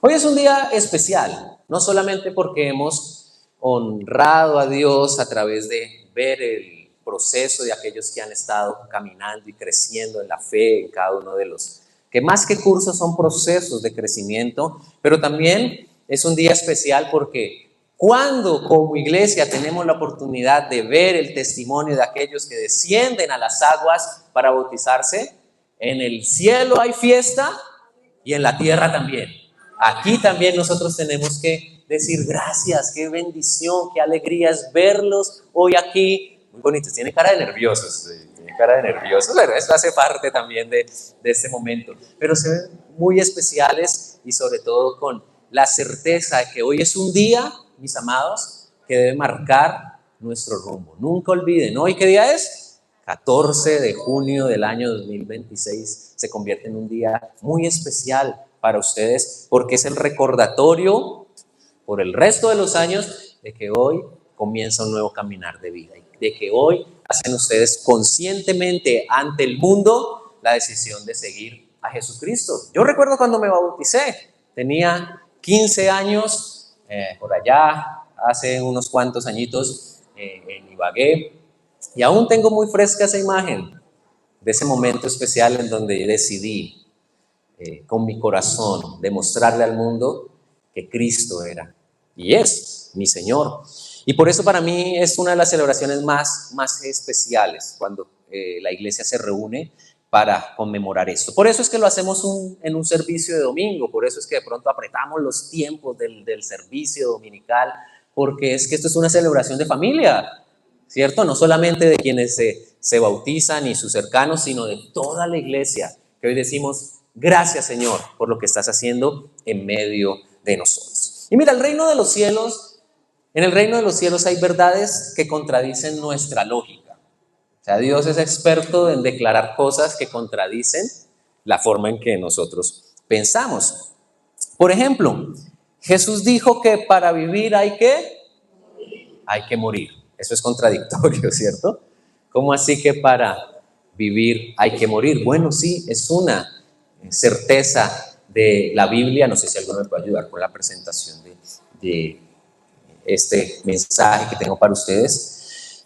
Hoy es un día especial, no solamente porque hemos honrado a Dios a través de ver el proceso de aquellos que han estado caminando y creciendo en la fe, en cada uno de los, que más que cursos son procesos de crecimiento, pero también es un día especial porque cuando como iglesia tenemos la oportunidad de ver el testimonio de aquellos que descienden a las aguas para bautizarse, en el cielo hay fiesta y en la tierra también. Aquí también nosotros tenemos que decir gracias, qué bendición, qué alegría es verlos hoy aquí. Muy bonitos, tiene cara de nerviosos, tiene cara de nerviosos, pero eso hace parte también de este momento. Pero se ven muy especiales y sobre todo con la certeza de que hoy es un día, mis amados, que debe marcar nuestro rumbo. Nunca olviden, ¿hoy qué día es? 14 de junio del año 2026 se convierte en un día muy especial para ustedes porque es el recordatorio por el resto de los años de que hoy comienza un nuevo caminar de vida y de que hoy hacen ustedes conscientemente ante el mundo la decisión de seguir a Jesucristo. Yo recuerdo cuando me bauticé, tenía 15 años, por allá, hace unos cuantos añitos, en Ibagué, y aún tengo muy fresca esa imagen de ese momento especial en donde decidí con mi corazón demostrarle al mundo que Cristo era y es mi Señor. Y por eso para mí es una de las celebraciones más especiales cuando la iglesia se reúne para conmemorar esto. Por eso es que lo hacemos en un servicio de domingo, por eso es que de pronto apretamos los tiempos del servicio dominical, porque es que esto es una celebración de familia, ¿cierto? No solamente de quienes se bautizan y sus cercanos, sino de toda la iglesia, que hoy decimos, gracias Señor por lo que estás haciendo en medio de nosotros. Y mira, el reino de los cielos, en el reino de los cielos hay verdades que contradicen nuestra lógica. O sea, Dios es experto en declarar cosas que contradicen la forma en que nosotros pensamos. Por ejemplo, Jesús dijo que para vivir hay que morir. Eso es contradictorio, ¿cierto? ¿Cómo así que para vivir hay que morir? Bueno, sí, es una certeza de la Biblia. No sé si alguno me puede ayudar con la presentación de este mensaje que tengo para ustedes.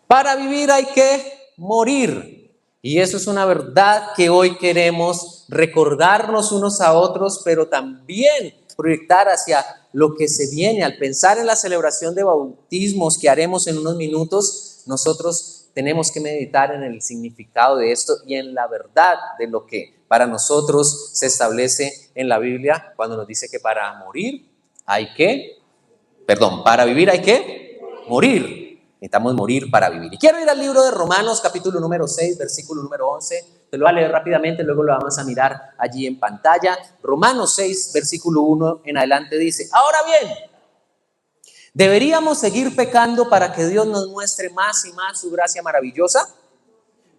Para vivir hay que morir. Y eso es una verdad que hoy queremos recordarnos unos a otros, pero también proyectar hacia lo que se viene. Al pensar en la celebración de bautismos que haremos en unos minutos, nosotros tenemos que meditar en el significado de esto y en la verdad de lo que para nosotros se establece en la Biblia cuando nos dice que para vivir hay que morir. Necesitamos morir para vivir. Y quiero ir al libro de Romanos, capítulo número 6, versículo número 11. Te lo voy a leer rápidamente, luego lo vamos a mirar allí en pantalla. Romanos 6, versículo 1 en adelante dice, ahora bien, ¿deberíamos seguir pecando para que Dios nos muestre más y más su gracia maravillosa?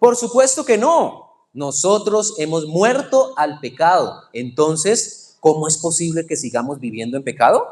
Por supuesto que no. Nosotros hemos muerto al pecado. Entonces, ¿cómo es posible que sigamos viviendo en pecado?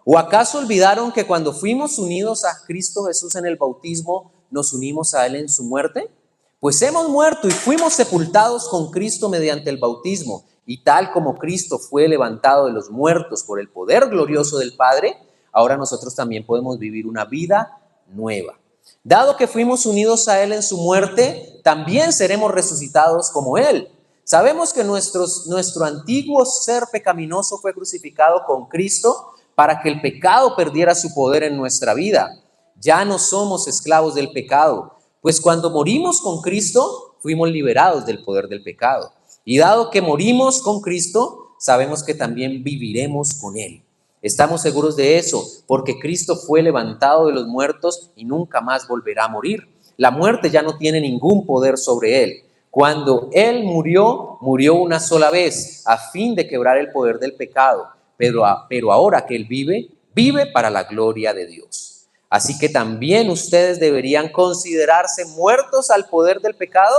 ¿O acaso olvidaron que cuando fuimos unidos a Cristo Jesús en el bautismo, nos unimos a Él en su muerte? Pues hemos muerto y fuimos sepultados con Cristo mediante el bautismo, y tal como Cristo fue levantado de los muertos por el poder glorioso del Padre, ahora nosotros también podemos vivir una vida nueva. Dado que fuimos unidos a Él en su muerte, también seremos resucitados como Él. Sabemos que nuestro antiguo ser pecaminoso fue crucificado con Cristo para que el pecado perdiera su poder en nuestra vida. Ya no somos esclavos del pecado, pues cuando morimos con Cristo, fuimos liberados del poder del pecado. Y dado que morimos con Cristo, sabemos que también viviremos con Él. Estamos seguros de eso, porque Cristo fue levantado de los muertos y nunca más volverá a morir. La muerte ya no tiene ningún poder sobre Él. Cuando Él murió una sola vez, a fin de quebrar el poder del pecado. Pero ahora que Él vive para la gloria de Dios. Así que también ustedes deberían considerarse muertos al poder del pecado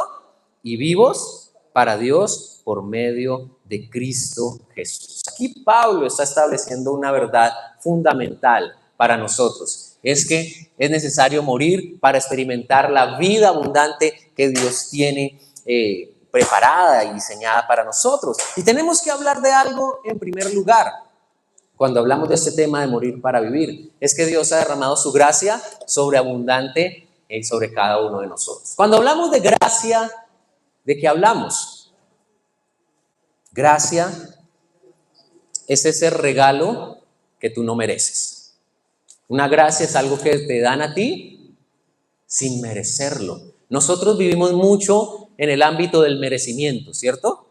y vivos para Dios por medio de Cristo Jesús. Aquí Pablo está estableciendo una verdad fundamental para nosotros. Es que es necesario morir para experimentar la vida abundante que Dios tiene preparada y diseñada para nosotros. Y tenemos que hablar de algo en primer lugar. Cuando hablamos de este tema de morir para vivir, es que Dios ha derramado su gracia sobreabundante sobre cada uno de nosotros. Cuando hablamos de gracia, ¿de qué hablamos? Gracia es ese regalo que tú no mereces. Una gracia es algo que te dan a ti sin merecerlo. Nosotros vivimos mucho en el ámbito del merecimiento, ¿cierto?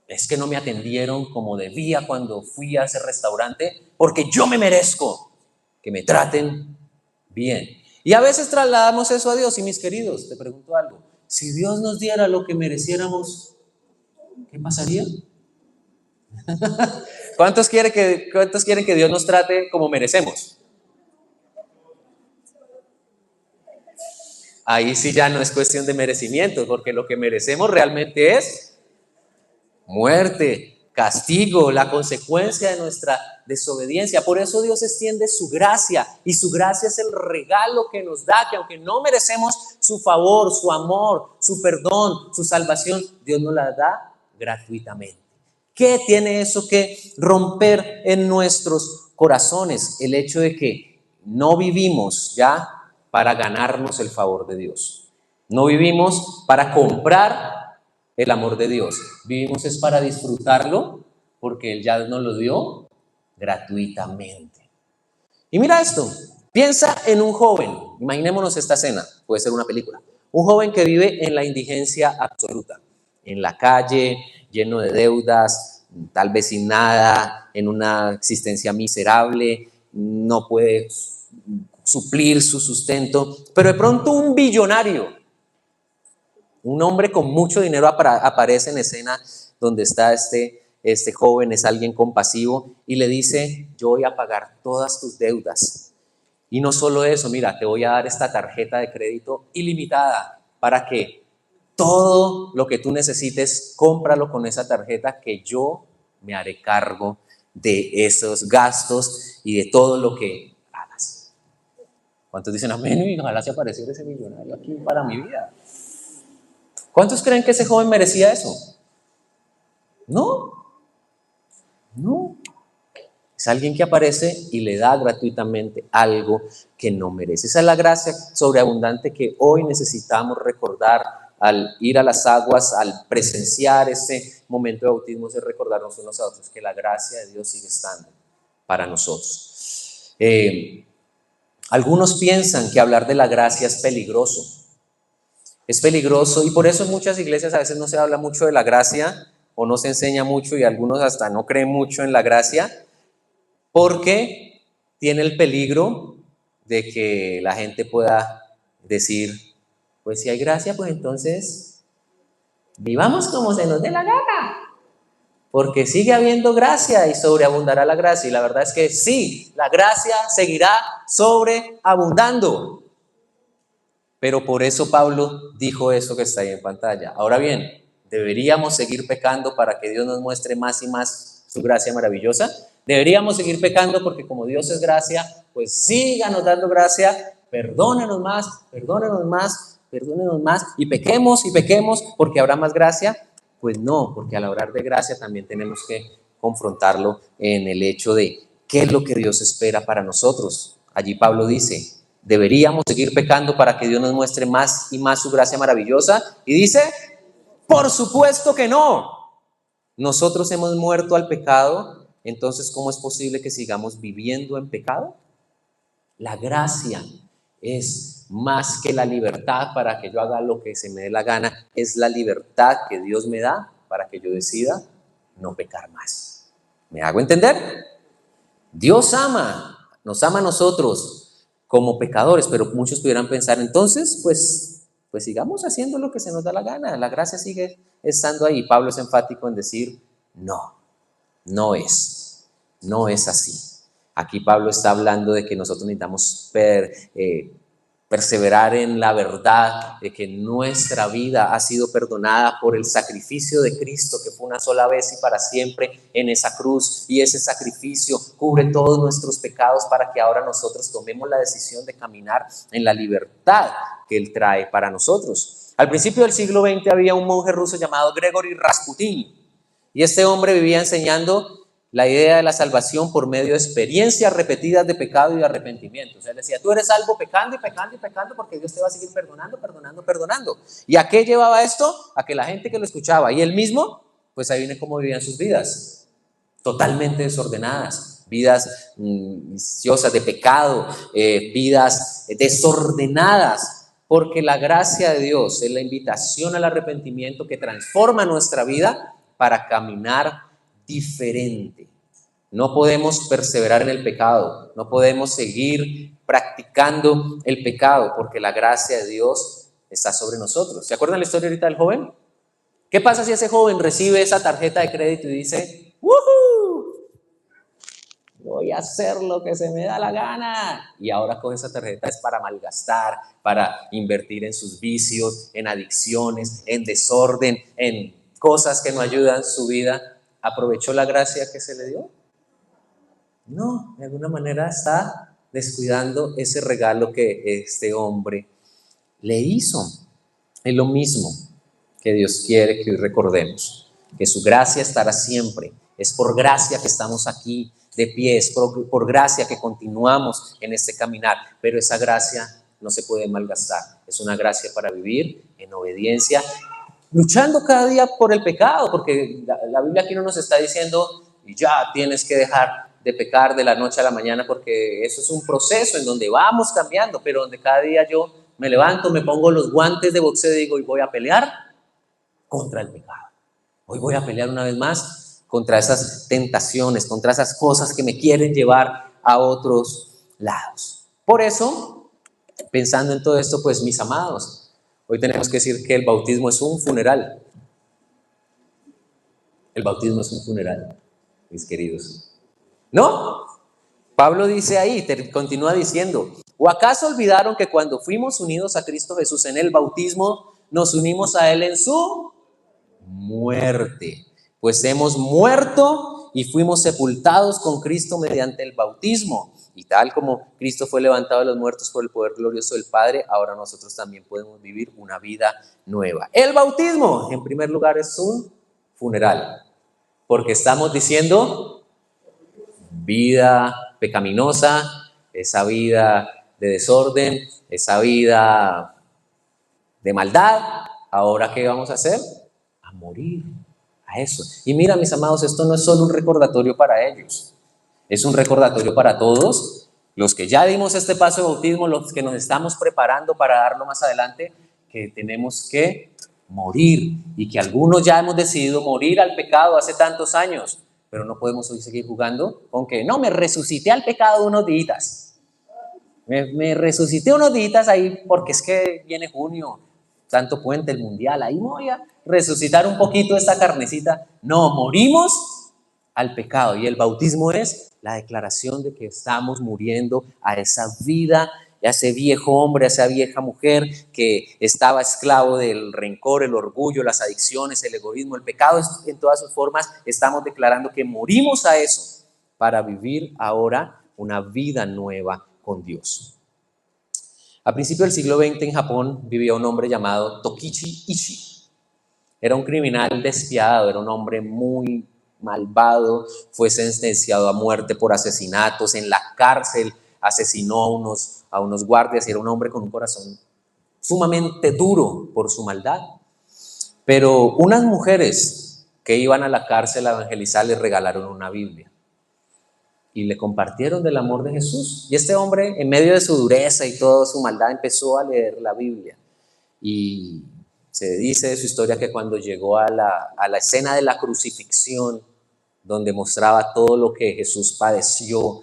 Es que no me atendieron como debía cuando fui a ese restaurante porque yo me merezco que me traten bien. Y a veces trasladamos eso a Dios. Y mis queridos, te pregunto algo. Si Dios nos diera lo que mereciéramos, ¿qué pasaría? ¿Cuántos quieren que Dios nos trate como merecemos? Ahí sí ya no es cuestión de merecimiento, porque lo que merecemos realmente es muerte, castigo, la consecuencia de nuestra desobediencia. Por eso Dios extiende su gracia, y su gracia es el regalo que nos da, que aunque no merecemos su favor, su amor, su perdón, su salvación, Dios nos la da gratuitamente. ¿Qué tiene eso que romper en nuestros corazones? El hecho de que no vivimos ya para ganarnos el favor de Dios. No vivimos para comprar el amor de Dios. Vivimos es para disfrutarlo, porque Él ya nos lo dio gratuitamente. Y mira esto, piensa en un joven, imaginémonos esta escena, puede ser una película. Un joven que vive en la indigencia absoluta, en la calle, lleno de deudas, tal vez sin nada, en una existencia miserable, no puede suplir su sustento, pero de pronto un billonario, un hombre con mucho dinero aparece en escena donde está este joven, es alguien compasivo y le dice: yo voy a pagar todas tus deudas. Y no solo eso, mira, te voy a dar esta tarjeta de crédito ilimitada para que todo lo que tú necesites, cómpralo con esa tarjeta, que yo me haré cargo de esos gastos y de todo lo que hagas. ¿Cuántos dicen amén? Y ojalá se apareciera ese millonario aquí para mi vida. ¿Cuántos creen que ese joven merecía eso? No. Es alguien que aparece y le da gratuitamente algo que no merece. Esa es la gracia sobreabundante que hoy necesitamos recordar al ir a las aguas, al presenciar este momento de bautismo, es recordarnos unos a otros que la gracia de Dios sigue estando para nosotros. Algunos piensan que hablar de la gracia es peligroso. Es peligroso, y por eso en muchas iglesias a veces no se habla mucho de la gracia o no se enseña mucho, y algunos hasta no creen mucho en la gracia, porque tiene el peligro de que la gente pueda decir: pues si hay gracia, pues entonces vivamos como se nos dé la gana, porque sigue habiendo gracia y sobreabundará la gracia. Y la verdad es que sí, la gracia seguirá sobreabundando. Pero por eso Pablo dijo eso que está ahí en pantalla. Ahora bien, ¿deberíamos seguir pecando para que Dios nos muestre más y más su gracia maravillosa? Deberíamos seguir pecando porque como Dios es gracia, pues síganos dando gracia, perdónenos más, y pequemos porque habrá más gracia. Pues no, porque al hablar de gracia también tenemos que confrontarlo en el hecho de qué es lo que Dios espera para nosotros. Allí Pablo dice: ¿deberíamos seguir pecando para que Dios nos muestre más y más su gracia maravillosa? Y dice: por supuesto que no. Nosotros hemos muerto al pecado, entonces ¿cómo es posible que sigamos viviendo en pecado? La gracia es más que la libertad para que yo haga lo que se me dé la gana, es la libertad que Dios me da para que yo decida no pecar más. ¿Me hago entender? Dios nos ama a nosotros como pecadores, pero muchos pudieran pensar entonces, pues sigamos haciendo lo que se nos da la gana, la gracia sigue estando ahí. Pablo es enfático en decir: no es así. Aquí Pablo está hablando de que nosotros necesitamos perseverar en la verdad de que nuestra vida ha sido perdonada por el sacrificio de Cristo, que fue una sola vez y para siempre en esa cruz, y ese sacrificio cubre todos nuestros pecados para que ahora nosotros tomemos la decisión de caminar en la libertad que Él trae para nosotros. Al principio del siglo XX había un monje ruso llamado Gregory Rasputin, y este hombre vivía enseñando la idea de la salvación por medio de experiencias repetidas de pecado y de arrepentimiento. O sea, él decía, tú eres salvo pecando y pecando y pecando porque Dios te va a seguir perdonando, perdonando, perdonando. ¿Y a qué llevaba esto? A que la gente que lo escuchaba y él mismo, pues ahí viene cómo vivían sus vidas, totalmente desordenadas, vidas viciosas de pecado, vidas desordenadas, porque la gracia de Dios es la invitación al arrepentimiento que transforma nuestra vida para caminar diferente. No podemos perseverar en el pecado, no podemos seguir practicando el pecado porque la gracia de Dios está sobre nosotros. ¿Se acuerdan la historia ahorita del joven? ¿Qué pasa si ese joven recibe esa tarjeta de crédito y dice, ¡woohoo! Voy a hacer lo que se me da la gana? Y ahora con esa tarjeta es para malgastar, para invertir en sus vicios, en adicciones, en desorden, en cosas que no ayudan su vida. ¿Aprovechó la gracia que se le dio? No, de alguna manera está descuidando ese regalo que este hombre le hizo. Es lo mismo que Dios quiere que hoy recordemos, que su gracia estará siempre. Es por gracia que estamos aquí de pie, es por gracia que continuamos en este caminar, pero esa gracia no se puede malgastar. Es una gracia para vivir en obediencia, luchando cada día por el pecado, porque la Biblia aquí no nos está diciendo, ya tienes que dejar de pecar de la noche a la mañana, porque eso es un proceso en donde vamos cambiando, pero donde cada día yo me levanto, me pongo los guantes de boxeo y digo, y voy a pelear contra el pecado. Hoy voy a pelear una vez más contra esas tentaciones, contra esas cosas que me quieren llevar a otros lados. Por eso, pensando en todo esto, pues mis amados, hoy tenemos que decir que el bautismo es un funeral. El bautismo es un funeral, mis queridos. ¿No? Pablo dice ahí, continúa diciendo, ¿o acaso olvidaron que cuando fuimos unidos a Cristo Jesús en el bautismo, nos unimos a Él en su muerte? Pues hemos muerto y fuimos sepultados con Cristo mediante el bautismo. Y tal como Cristo fue levantado de los muertos por el poder glorioso del Padre, ahora nosotros también podemos vivir una vida nueva. El bautismo, en primer lugar, es un funeral, porque estamos diciendo vida pecaminosa, esa vida de desorden, esa vida de maldad. ¿Ahora qué vamos a hacer? A morir a eso. Y mira, mis amados, esto no es solo un recordatorio para ellos, es un recordatorio para todos los que ya dimos este paso de bautismo, los que nos estamos preparando para darlo más adelante, que tenemos que morir, y que algunos ya hemos decidido morir al pecado hace tantos años, pero no podemos hoy seguir jugando con que no, me resucité al pecado unos días. Me resucité unos días ahí porque es que viene junio, tanto puente, el mundial, ahí voy a resucitar un poquito esta carnecita. No, morimos al pecado, y el bautismo es la declaración de que estamos muriendo a esa vida, a ese viejo hombre, a esa vieja mujer que estaba esclavo del rencor, el orgullo, las adicciones, el egoísmo, el pecado en todas sus formas. Estamos declarando que morimos a eso para vivir ahora una vida nueva con Dios. A principios del siglo XX en Japón vivía un hombre llamado Tokichi Ishii. Era un criminal despiadado, era un hombre muy malvado, fue sentenciado a muerte por asesinatos, en la cárcel asesinó a unos guardias, y era un hombre con un corazón sumamente duro por su maldad. Pero unas mujeres que iban a la cárcel a evangelizar le regalaron una Biblia y le compartieron del amor de Jesús. Y este hombre, en medio de su dureza y toda su maldad, empezó a leer la Biblia. Y se dice de su historia que cuando llegó a la escena de la crucifixión, donde mostraba todo lo que Jesús padeció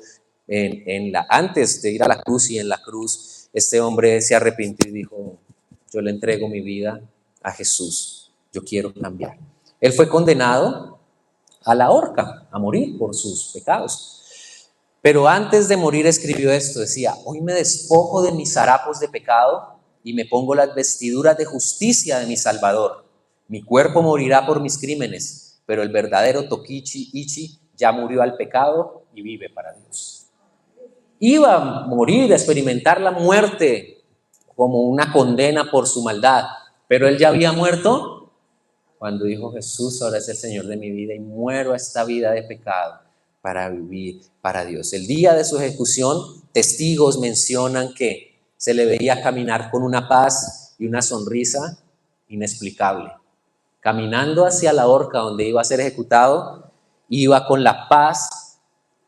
antes de ir a la cruz y en la cruz, este hombre se arrepintió y dijo, yo le entrego mi vida a Jesús, yo quiero cambiar. Él fue condenado a la horca, a morir por sus pecados. Pero antes de morir escribió esto, decía, hoy me despojo de mis harapos de pecado y me pongo las vestiduras de justicia de mi Salvador. Mi cuerpo morirá por mis crímenes, pero el verdadero Tokichi Ichi ya murió al pecado y vive para Dios. Iba a morir, a experimentar la muerte como una condena por su maldad, Pero él ya había muerto cuando dijo: Jesús ahora es el Señor de mi vida y muero a esta vida de pecado para vivir para Dios. El día de su ejecución, testigos mencionan que se le veía caminar con una paz y una sonrisa inexplicable. Caminando hacia la horca donde iba a ser ejecutado, iba con la paz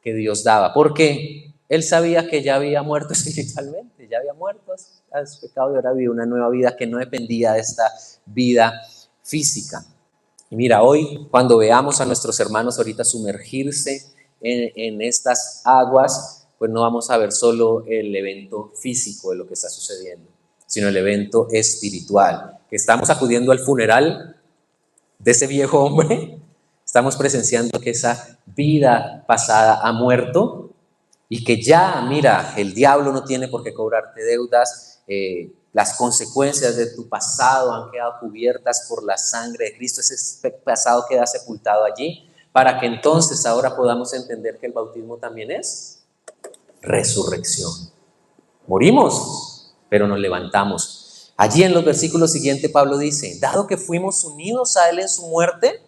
que Dios daba, porque él sabía que ya había muerto espiritualmente, ya había muerto a su pecado y ahora vivía una nueva vida que no dependía de esta vida física. Y mira, hoy cuando veamos a nuestros hermanos ahorita sumergirse en estas aguas, pues no vamos a ver solo el evento físico de lo que está sucediendo, sino el evento espiritual, que estamos acudiendo al funeral de ese viejo hombre. Estamos presenciando que esa vida pasada ha muerto y que ya, mira, el diablo no tiene por qué cobrarte deudas. Las consecuencias de tu pasado han quedado cubiertas por la sangre de Cristo. Ese pasado queda sepultado allí para que entonces ahora podamos entender que el bautismo también es resurrección. Morimos, pero nos levantamos. Allí en los versículos siguientes Pablo dice: dado que fuimos unidos a él en su muerte,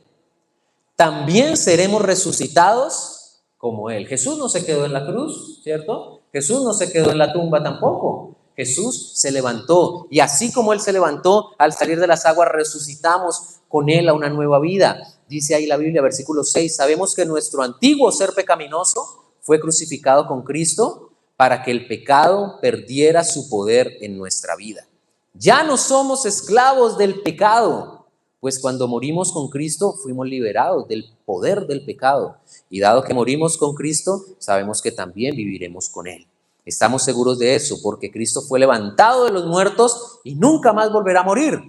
también seremos resucitados como él. Jesús no se quedó en la cruz, ¿cierto? Jesús no se quedó en la tumba tampoco. Jesús se levantó, y así como él se levantó al salir de las aguas, resucitamos con él a una nueva vida. Dice ahí la Biblia, versículo 6, sabemos que nuestro antiguo ser pecaminoso fue crucificado con Cristo para que el pecado perdiera su poder en nuestra vida. Ya no somos esclavos del pecado, pues cuando morimos con Cristo fuimos liberados del poder del pecado. Y dado que morimos con Cristo, sabemos que también viviremos con él. Estamos seguros de eso, porque Cristo fue levantado de los muertos y nunca más volverá a morir.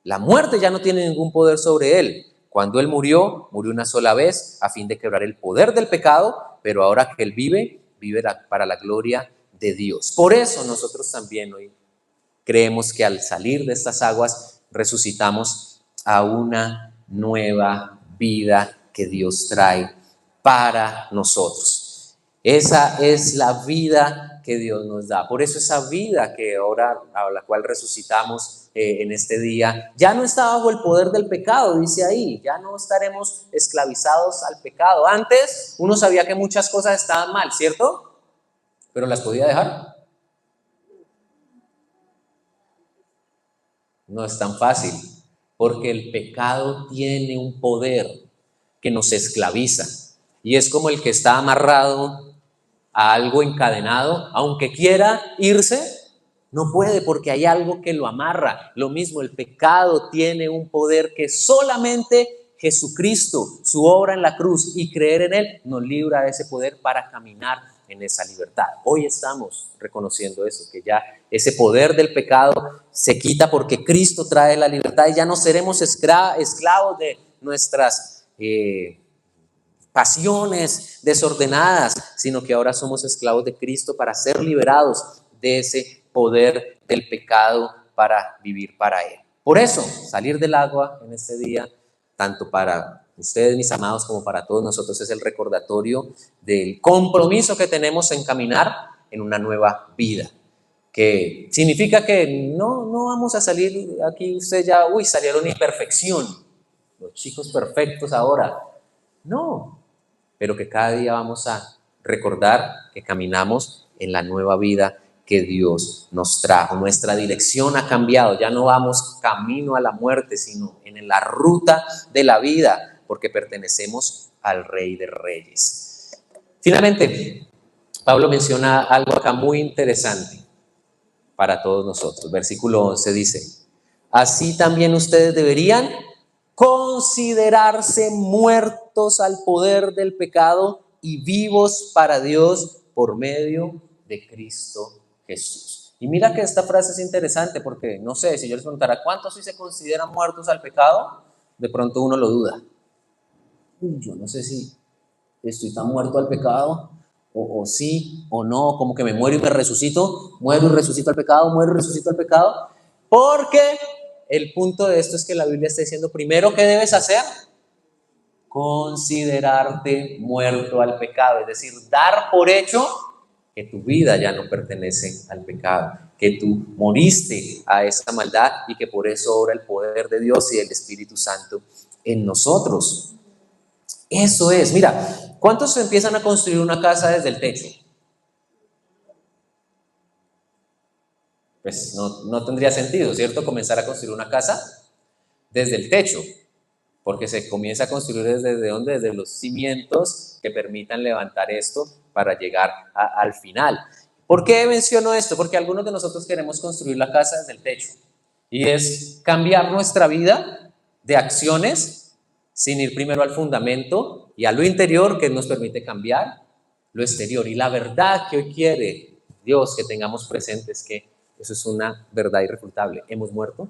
La muerte ya no tiene ningún poder sobre él. Cuando él murió, murió una sola vez a fin de quebrar el poder del pecado, pero ahora que él vive, vive para la gloria de Dios. Por eso nosotros también hoy creemos que al salir de estas aguas resucitamos a una nueva vida que Dios trae para nosotros. Esa es la vida que Dios nos da. Por eso esa vida que ahora a la cual resucitamos en este día, ya no está bajo el poder del pecado, dice ahí, ya no estaremos esclavizados al pecado. Antes uno sabía que muchas cosas estaban mal, ¿cierto? Pero las podía dejar. No es tan fácil, porque el pecado tiene un poder que nos esclaviza. Y es como el que está amarrado a algo encadenado, aunque quiera irse, no puede porque hay algo que lo amarra. Lo mismo, el pecado tiene un poder que solamente Jesucristo, su obra en la cruz y creer en él, nos libra de ese poder para caminar en esa libertad. Hoy estamos reconociendo eso, que ya ese poder del pecado se quita porque Cristo trae la libertad y ya no seremos esclavos de nuestras pasiones desordenadas, sino que ahora somos esclavos de Cristo para ser liberados de ese poder del pecado para vivir para él. Por eso, salir del agua en este día, tanto para ustedes, mis amados, como para todos nosotros, es el recordatorio del compromiso que tenemos en caminar en una nueva vida, que significa que no vamos a salir aquí, usted ya, salieron en perfección, los chicos perfectos ahora. No, pero que cada día vamos a recordar que caminamos en la nueva vida que Dios nos trajo. Nuestra dirección ha cambiado, ya no vamos camino a la muerte, sino en la ruta de la vida, porque pertenecemos al Rey de Reyes. Finalmente, Pablo menciona algo acá muy interesante para todos nosotros. Versículo 11 dice: así también ustedes deberían considerarse muertos al poder del pecado y vivos para Dios por medio de Cristo Jesús. Y mira que esta frase es interesante porque, no sé, si yo les preguntara ¿cuántos sí se consideran muertos al pecado? De pronto uno lo duda. Yo no sé si estoy tan muerto al pecado, o sí, o no, como que me muero y me resucito, muero y resucito al pecado, muero y resucito al pecado, porque el punto de esto es que la Biblia está diciendo, primero, ¿qué debes hacer? Considerarte muerto al pecado, es decir, dar por hecho que tu vida ya no pertenece al pecado, que tú moriste a esa maldad y que por eso obra el poder de Dios y del Espíritu Santo en nosotros. Eso es, mira, ¿cuántos empiezan a construir una casa desde el techo? Pues no tendría sentido, ¿cierto? Comenzar a construir una casa desde el techo, porque se comienza a construir desde ¿dónde? Desde los cimientos que permitan levantar esto para llegar al final. ¿Por qué menciono esto? Porque algunos de nosotros queremos construir la casa desde el techo, y es cambiar nuestra vida de acciones sin ir primero al fundamento y a lo interior, que nos permite cambiar lo exterior. Y la verdad que hoy quiere Dios que tengamos presente es que eso es una verdad irrefutable. Hemos muerto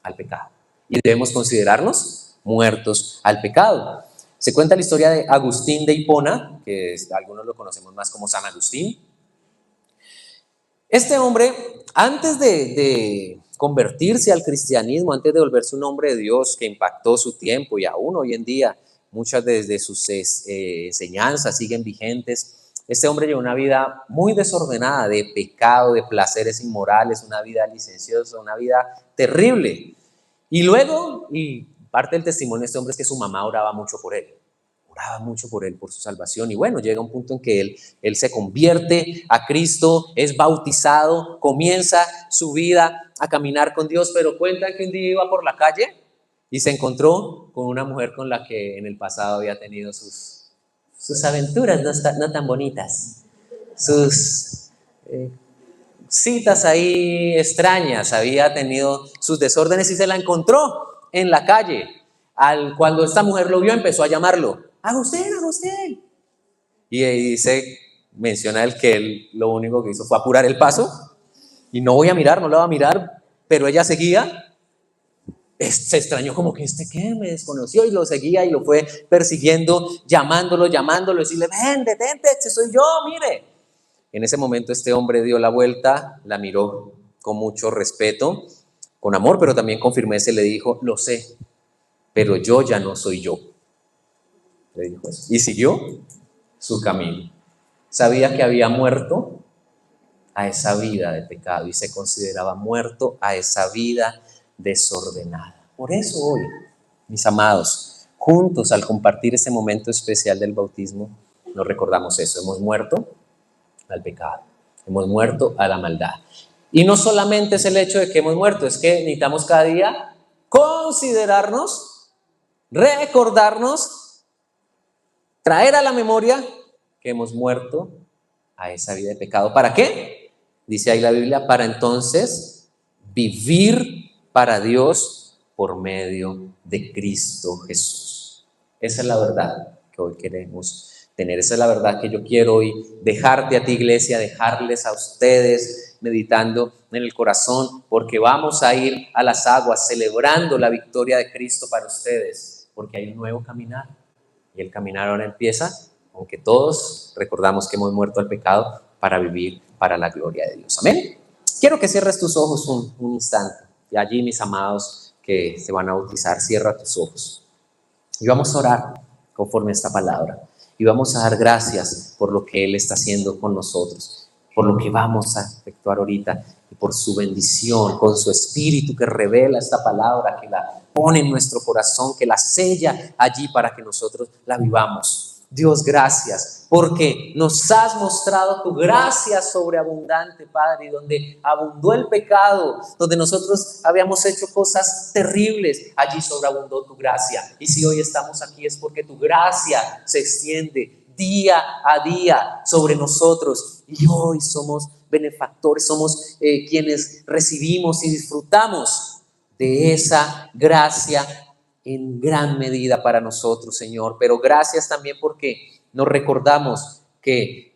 al pecado y debemos considerarnos muertos al pecado. Se cuenta la historia de Agustín de Hipona, que algunos lo conocemos más como San Agustín. Este hombre, antes de convertirse al cristianismo, antes de volverse un hombre de Dios que impactó su tiempo, y aún hoy en día muchas de sus enseñanzas siguen vigentes, este hombre llevó una vida muy desordenada, de pecado, de placeres inmorales, una vida licenciosa, una vida terrible. Y luego, y parte del testimonio de este hombre es que su mamá oraba mucho por él, por su salvación. Y bueno, llega un punto en que él se convierte a Cristo, es bautizado, comienza su vida a caminar con Dios, pero cuenta que un día iba por la calle y se encontró con una mujer con la que en el pasado había tenido sus aventuras no tan bonitas, sus citas ahí extrañas, había tenido sus desórdenes y se la encontró en la calle. Cuando esta mujer lo vio, empezó a llamarlo, Agustín, Agustín. Y menciona él que él lo único que hizo fue apurar el paso y no la va a mirar, pero ella seguía. Se extrañó, como que ¿qué? Me desconoció, y lo seguía y lo fue persiguiendo, llamándolo, decirle, ven, detente, soy yo, mire. En ese momento este hombre dio la vuelta, la miró con mucho respeto, con amor, pero también con firmeza, y le dijo, lo sé, pero yo ya no soy yo. Le dijo eso. Y siguió su camino. Sabía que había muerto a esa vida de pecado y se consideraba muerto a esa vida desordenada. Por eso hoy, mis amados, juntos al compartir este momento especial del bautismo, nos recordamos eso. Hemos muerto al pecado, hemos muerto a la maldad. Y no solamente es el hecho de que hemos muerto, es que necesitamos cada día considerarnos, recordarnos, traer a la memoria que hemos muerto a esa vida de pecado. ¿Para qué? Dice ahí la Biblia, para entonces vivir para Dios por medio de Cristo Jesús. Esa es la verdad que hoy queremos tener. Esa es la verdad que yo quiero hoy dejarte a ti, iglesia, dejarles a ustedes meditando en el corazón, porque vamos a ir a las aguas celebrando la victoria de Cristo para ustedes, porque hay un nuevo caminar, y el caminar ahora empieza, aunque todos recordamos que hemos muerto al pecado, para vivir para la gloria de Dios. Amén. Quiero que cierres tus ojos un instante, y allí, mis amados que se van a bautizar, cierra tus ojos y vamos a orar conforme a esta palabra, y vamos a dar gracias por lo que Él está haciendo con nosotros, por lo que vamos a efectuar ahorita, y por su bendición, con su Espíritu que revela esta palabra, que la pone en nuestro corazón, que la sella allí para que nosotros la vivamos. Dios, gracias, porque nos has mostrado tu gracia sobreabundante, Padre, y donde abundó el pecado, donde nosotros habíamos hecho cosas terribles, allí sobreabundó tu gracia. Y si hoy estamos aquí es porque tu gracia se extiende día a día sobre nosotros, y hoy somos benefactores, somos quienes recibimos y disfrutamos de esa gracia en gran medida para nosotros, Señor. Pero gracias también porque nos recordamos que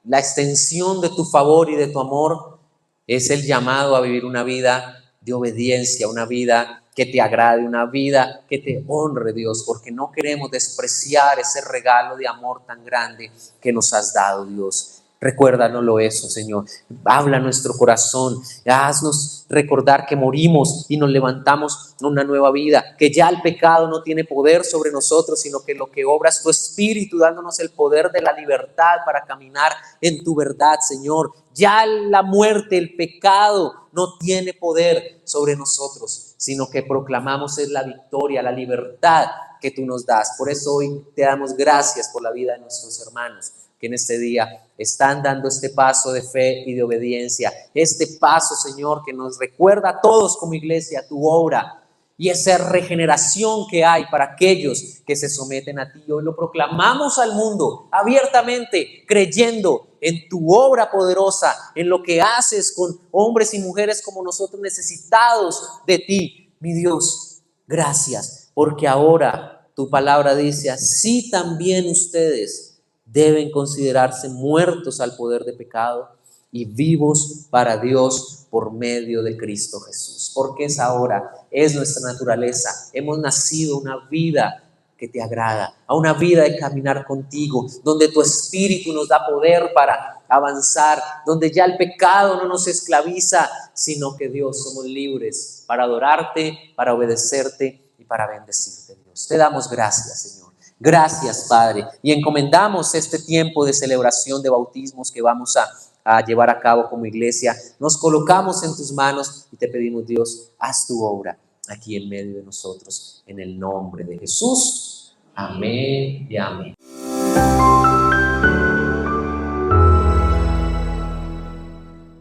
la extensión de tu favor y de tu amor es el llamado a vivir una vida de obediencia, una vida que te agrade, una vida que te honre, Dios, porque no queremos despreciar ese regalo de amor tan grande que nos has dado, Dios. Recuérdanoslo eso, Señor. Habla a nuestro corazón. Haznos recordar que morimos y nos levantamos en una nueva vida. Que ya el pecado no tiene poder sobre nosotros, sino que lo que obra es tu Espíritu, dándonos el poder de la libertad para caminar en tu verdad, Señor. Ya la muerte, el pecado no tiene poder sobre nosotros, sino que proclamamos es la victoria, la libertad que tú nos das. Por eso hoy te damos gracias por la vida de nuestros hermanos que en este día están dando este paso de fe y de obediencia. Este paso, Señor, que nos recuerda a todos como iglesia tu obra y esa regeneración que hay para aquellos que se someten a ti. Hoy lo proclamamos al mundo abiertamente, creyendo en tu obra poderosa, en lo que haces con hombres y mujeres como nosotros necesitados de ti. Mi Dios, gracias, porque ahora tu palabra dice, así también ustedes deben considerarse muertos al poder de pecado y vivos para Dios por medio de Cristo Jesús. Porque es ahora, es nuestra naturaleza. Hemos nacido a una vida que te agrada, a una vida de caminar contigo, donde tu Espíritu nos da poder para avanzar, donde ya el pecado no nos esclaviza, sino que Dios somos libres para adorarte, para obedecerte y para bendecirte, Dios. Te damos gracias, Señor. Gracias, Padre, y encomendamos este tiempo de celebración de bautismos que vamos a llevar a cabo como iglesia. Nos colocamos en tus manos y te pedimos, Dios, haz tu obra aquí en medio de nosotros, en el nombre de Jesús. Amén y amén.